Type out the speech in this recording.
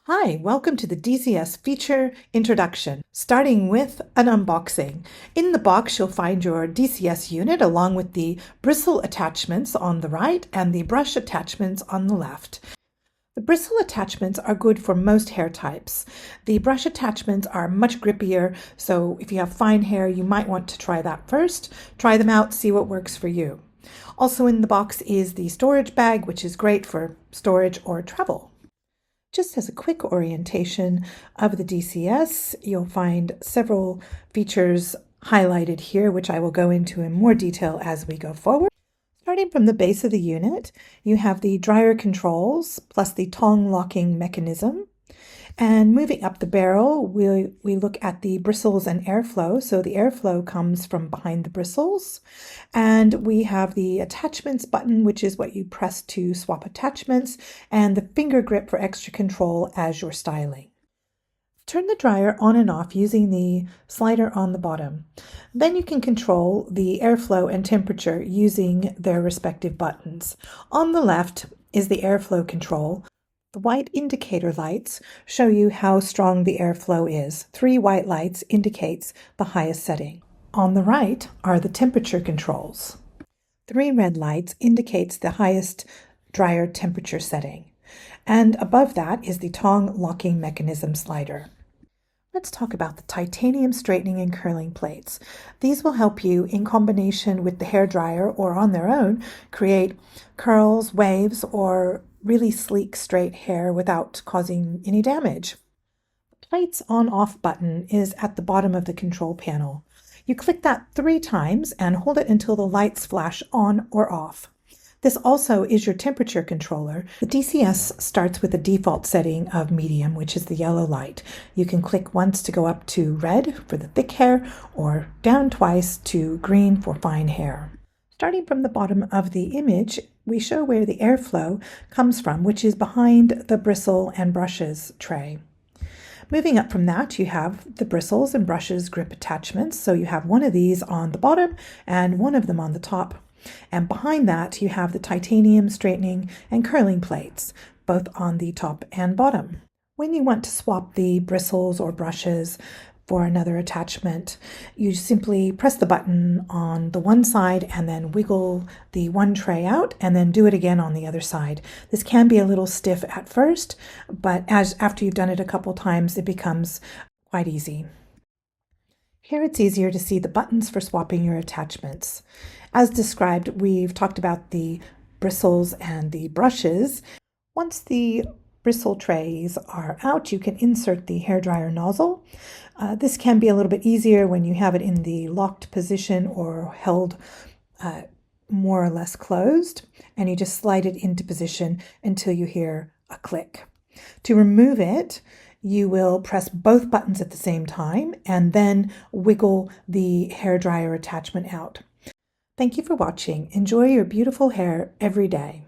Hi, welcome to the DCS feature introduction, starting with an unboxing. In the box, you'll find your DCS unit along with the bristle attachments on the right and the brush attachments on the left. The bristle attachments are good for most hair types. The brush attachments are much grippier, so if you have fine hair, you might want to try that first. Try them out, see what works for you. Also in the box is the storage bag, which is great for storage or travel. Just as a quick orientation of the DCS, you'll find several features highlighted here, which I will go into in more detail as we go forward. Starting from the base of the unit, you have the dryer controls plus the tongue locking mechanism. And moving up the barrel, we look at the bristles and airflow. So the airflow comes from behind the bristles. And we have the attachments button, which is what you press to swap attachments, and the finger grip for extra control as you're styling. Turn the dryer on and off using the slider on the bottom. Then you can control the airflow and temperature using their respective buttons. On the left is the airflow control. The white indicator lights show you how strong the airflow is. 3 white lights indicates the highest setting. On the right are the temperature controls. 3 red lights indicates the highest dryer temperature setting. And above that is the tongue locking mechanism slider. Let's talk about the titanium straightening and curling plates. These will help you, in combination with the hairdryer or on their own, create curls, waves, or really sleek straight hair without causing any damage. The plate's on-off button is at the bottom of the control panel. You click that 3 times and hold it until the lights flash on or off. This also is your temperature controller. The DCS starts with a default setting of medium, which is the yellow light. You can click once to go up to red for the thick hair or down twice to green for fine hair. Starting from the bottom of the image, we show where the airflow comes from, which is behind the bristle and brushes tray. Moving up from that, you have the bristles and brushes grip attachments. So you have one of these on the bottom and one of them on the top. And behind that, you have the titanium straightening and curling plates, both on the top and bottom. When you want to swap the bristles or brushes for another attachment, you simply press the button on the one side and then wiggle the one tray out and then do it again on the other side. This can be a little stiff at first, but after you've done it a couple times, it becomes quite easy. Here it's easier to see the buttons for swapping your attachments. As described, we've talked about the bristles and the brushes. Once the bristle trays are out, you can insert the hairdryer nozzle. This can be a little bit easier when you have it in the locked position or held more or less closed, and you just slide it into position until you hear a click. To remove it, you will press both buttons at the same time and then wiggle the hairdryer attachment out. Thank you for watching. Enjoy your beautiful hair every day.